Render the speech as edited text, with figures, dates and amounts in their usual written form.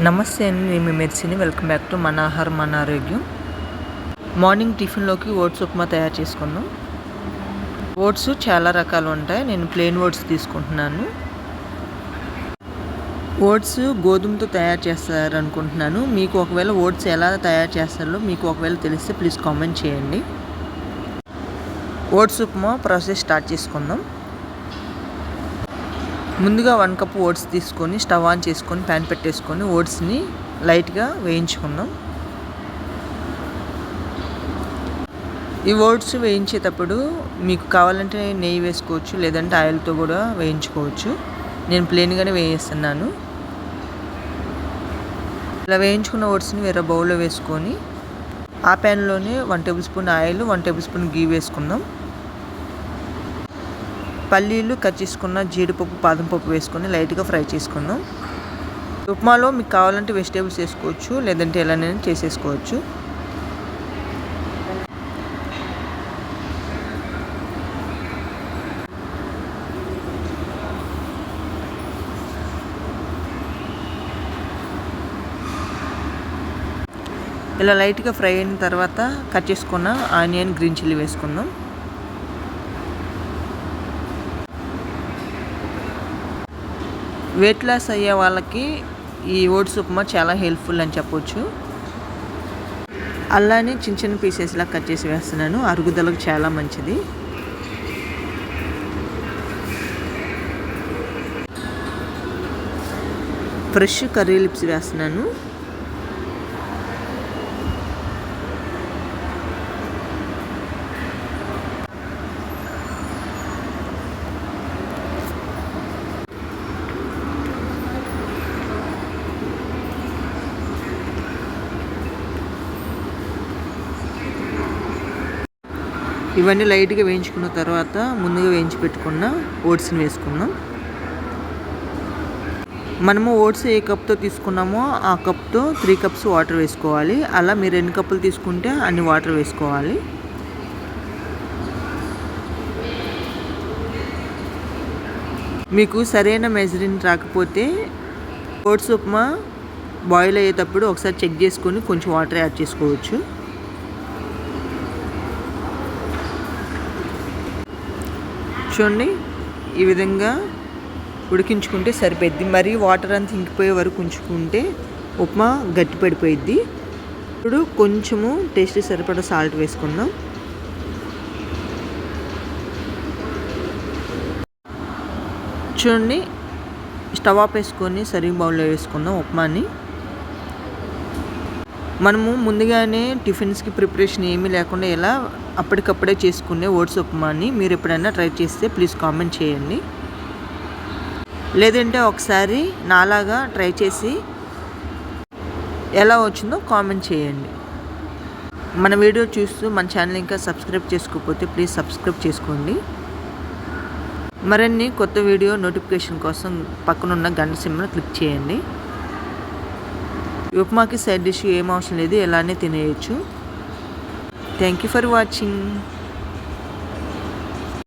నమస్తే అండి, నేను మీ మెర్సీని. వెల్కమ్ బ్యాక్ టు మన ఆహారం మన ఆరోగ్యం. మార్నింగ్ టిఫిన్లోకి ఓట్స్ ఉప్మా తయారు చేసుకుందాం. ఓట్స్ చాలా రకాలు ఉంటాయి. నేను ప్లెయిన్ ఓట్స్ తీసుకుంటున్నాను. ఓట్స్ గోధుమతో తయారు చేస్తారనుకుంటున్నాను. మీకు ఒకవేళ ఓట్స్ ఎలా తయారు చేస్తారో మీకు ఒకవేళ తెలిస్తే ప్లీజ్ కామెంట్ చేయండి. ఓట్స్ ఉప్మా ప్రాసెస్ స్టార్ట్ చేసుకుందాం. ముందుగా 1 కప్ ఓట్స్ తీసుకొని స్టవ్ ఆన్ చేసుకొని ప్యాన్ పెట్టేసుకొని ఓట్స్ని లైట్గా వేయించుకుందాం. ఈ ఓట్స్ వేయించేటప్పుడు మీకు కావాలంటే నెయ్యి వేసుకోవచ్చు, లేదంటే ఆయిల్తో కూడా వేయించుకోవచ్చు. నేను ప్లెయిన్గానే వేయిస్తున్నాను. ఇలా వేయించుకున్న ఓట్స్ని వేరే బౌల్లో వేసుకొని ఆ ప్యాన్లోనే 1 tablespoon oil, 1 tablespoon ghee వేసుకుందాం. పల్లీలు కట్ చేసుకున్న జీడిపప్పు, బాదం పప్పు వేసుకొని లైట్గా ఫ్రై చేసుకుందాం. ఉప్మాలో మీకు కావాలంటే వెజిటేబుల్స్ వేసుకోవచ్చు, లేదంటే ఎలానైనా చేసేసుకోవచ్చు. ఇలా లైట్గా ఫ్రై అయిన తర్వాత కట్ చేసుకున్న ఆనియన్, గ్రీన్ చిల్లీ వేసుకుందాం. వెయిట్ లాస్ అయ్యే వాళ్ళకి ఈ ఓట్స్ ఉప్మా చాలా హెల్ప్ఫుల్ అని చెప్పొచ్చు. అలానే చిన్న చిన్న పీసెస్లా కట్ చేసి వేస్తున్నాను. అరుగుదలకు చాలా మంచిది. ఫ్రెష్ కర్రీ లీవ్స్ వేస్తున్నాను. ఇవన్నీ లైట్గా వేయించుకున్న తర్వాత ముందుగా వేయించి పెట్టుకున్న ఓట్స్ని వేసుకుందాం. మనము ఓట్స్ ఏ కప్తో తీసుకున్నామో ఆ కప్తో 3 కప్స్ వాటర్ వేసుకోవాలి. అలా మీరు ఎన్ని కప్పులు తీసుకుంటే అన్ని వాటర్ వేసుకోవాలి. మీకు సరైన మెజరింగ్ రాకపోతే ఓట్స్ ఉప్మా బాయిల్ అయ్యేటప్పుడు ఒకసారి చెక్ చేసుకొని కొంచెం వాటర్ యాడ్ చేసుకోవచ్చు. చూడండి, ఈ విధంగా ఉడికించుకుంటే సరిపోద్ది. మరి వాటర్ అంతా ఇంకిపోయే వరకు ఉంచుకుంటే ఉప్మా గట్టి పడిపోయిద్ది. ఇప్పుడు కొంచెము టేస్ట్ సరిపడా సాల్ట్ వేసుకుందాం. చూడండి, స్టవ్ ఆఫ్ వేసుకొని సర్వింగ్ బౌల్లో వేసుకుందాం ఉప్మాని. మనము ముందుగానే టిఫిన్స్కి ప్రిపరేషన్ ఏమీ లేకుండా ఇలా అప్పటికప్పుడే చేసుకునే ఓట్స్ ఉప్మాని మీరు ఎప్పుడైనా ట్రై చేస్తే ప్లీజ్ కామెంట్ చేయండి. లేదంటే ఒకసారి నాలాగా ట్రై చేసి ఎలా వచ్చిందో కామెంట్ చేయండి. మన వీడియో చూస్తూ మన ఛానల్ ఇంకా సబ్స్క్రైబ్ చేసుకోకపోతే ప్లీజ్ సబ్స్క్రైబ్ చేసుకోండి. మరిన్ని కొత్త వీడియో నోటిఫికేషన్ కోసం పక్కనున్న గంట సింబల్ క్లిక్ చేయండి. ఉప్మాకి సైడ్ డిష్ ఏం అవసరం లేదు, ఎలానే తినేయచ్చు. Thank you for watching.